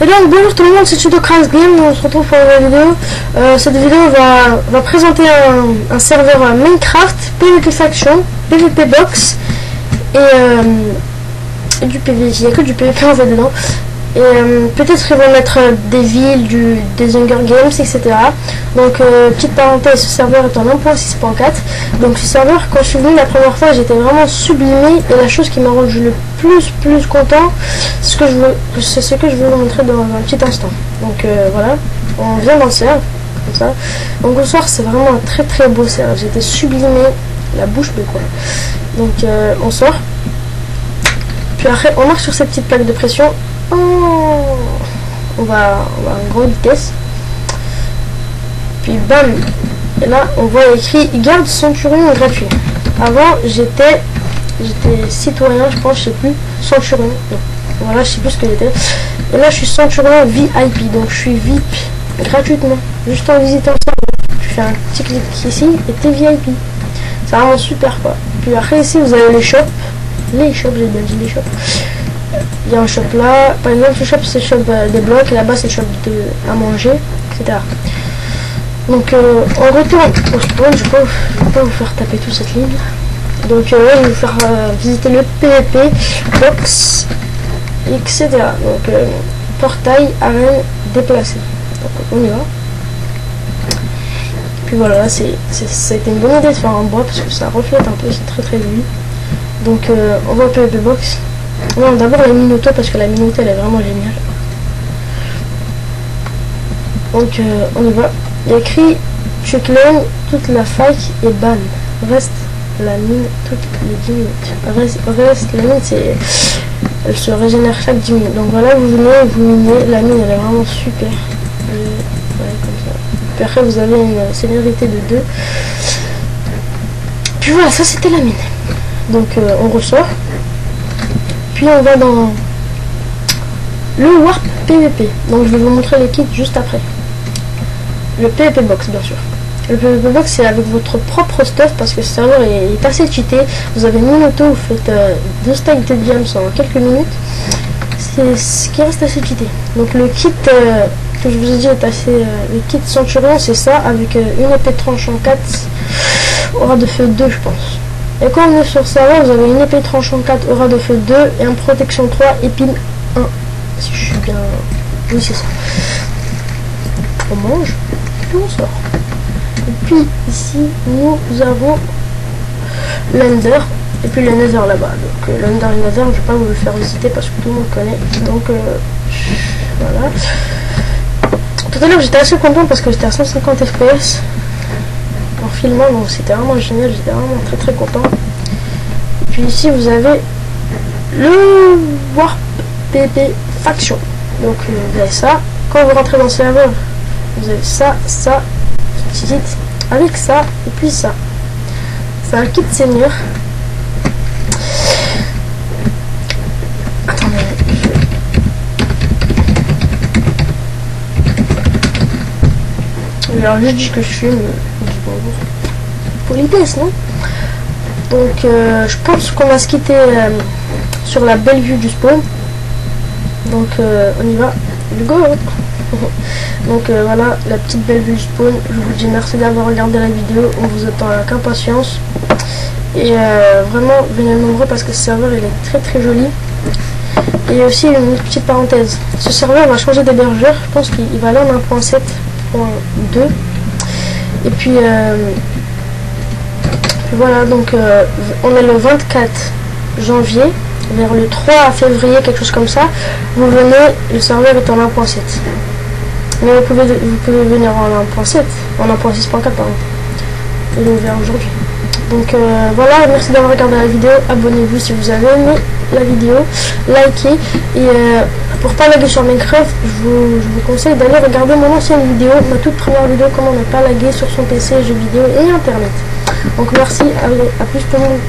Et donc bonjour tout le monde, c'est Chidocraft Game, on se retrouve pour une nouvelle vidéo. Cette vidéo va présenter un serveur Minecraft, PvP Faction, PvP Box et du PvP, il n'y a que du PvP en fait dedans. Et peut-être qu'ils vont mettre des villes, des Hunger Games, etc. Donc petite parenthèse, ce serveur est en 1.6.4. Donc ce serveur, quand je suis venu la première fois, j'étais vraiment sublimé. Et la chose qui m'a rendu le plus content, c'est ce que je vais vous montrer dans un petit instant. Donc voilà, on vient dans le serveur, comme ça. Donc au soir, c'est vraiment un très beau serveur. J'étais sublimé, la bouche bée quoi. Donc on sort. Puis après, on marche sur cette petite plaque de pression. On va à grande vitesse. Puis bam. Et là on voit écrit garde centurion gratuit. Avant j'étais citoyen, je pense, je sais plus. Centurion. Non. Voilà, je sais plus ce que j'étais. Et là je suis centurion VIP. Donc je suis VIP gratuitement. Juste en visitant ça. Tu fais un petit clic ici et t'es VIP. C'est vraiment super quoi. Puis après ici vous avez les shops. Les shops, j'ai bien dit les shops. Il y a un shop là, par exemple ce shop c'est le shop des blocs, et là-bas c'est le shop à manger, etc. Donc on retourne au spawn, je vais pas vous faire taper toute cette ligne. Donc je vais vous faire visiter le PvP, box, etc. Donc portail, arène, déplacé. Donc on y va. Puis voilà, ça a été une bonne idée de faire en bois parce que ça reflète un peu, c'est très joli. Donc on va au PvP box. Non, d'abord la Minoto parce que la Minoto elle est vraiment géniale. Donc on y va. Il y a écrit tu claims toute la faille est ban. Reste la mine toutes les 10 minutes. Reste la mine, elle se régénère chaque 10 minutes. Donc voilà, vous venez, vous minez. La mine elle est vraiment super. Ouais, comme ça. Puis après vous avez une sévérité de 2. Puis voilà, ça c'était la mine. Donc on ressort. Puis on va dans le Warp PvP. Donc je vais vous montrer les kits juste après. Le PvP Box bien sûr. Le PvP Box c'est avec votre propre stuff parce que ce serveur est assez cheaté. Vous avez une Minoto, vous faites 2 stacks de gems en quelques minutes. C'est ce qui reste assez cheaté. Donc le kit que je vous ai dit est assez... le kit Centurion c'est ça avec une épée tranchant 4, aura de feu 2 je pense. Et quand on est sur serveur, vous avez une épée tranchant 4, aura de feu 2 et un protection 3, épine 1. Si je suis bien... Oui, c'est ça. On mange, et puis on sort. Et puis ici, nous avons l'Ender, et puis le Nether là-bas. Donc l'Ender et le Nether, je ne vais pas vous le faire visiter parce que tout le monde connaît. Donc voilà. Tout à l'heure, j'étais assez content parce que j'étais à 150 FPS. En filmant, donc c'était vraiment génial, j'étais vraiment très content. Puis ici vous avez le Warp PvP Faction. Donc vous avez ça. Quand vous rentrez dans le serveur, vous avez ça, petit kit avec ça et puis ça. C'est un kit seigneur. Attendez. Alors juste dit que je filme. Politesse, non? Donc je pense qu'on va se quitter sur la belle vue du spawn. Donc on y va, le go. Donc voilà la petite belle vue du spawn. Je vous dis merci d'avoir regardé la vidéo, on vous attend avec impatience. Et vraiment venez nombreux parce que ce serveur il est très joli. Et aussi une petite parenthèse, ce serveur va changer d'hébergeur, je pense qu'il va aller en 1.7.2. Et puis voilà, donc on est le 24 janvier, vers le 3 février, quelque chose comme ça. Vous venez, le serveur est en 1.7. Mais vous pouvez venir en 1.7, en 1.6.4 pardon. Et donc vers aujourd'hui. Donc voilà, merci d'avoir regardé la vidéo. Abonnez-vous si vous avez aimé la vidéo, likez. Et pour pas laguer sur Minecraft, je vous conseille d'aller regarder mon ancienne vidéo, ma toute première vidéo, comment ne pas laguer sur son PC, jeux vidéo et internet. Donc merci, à plus tout le monde.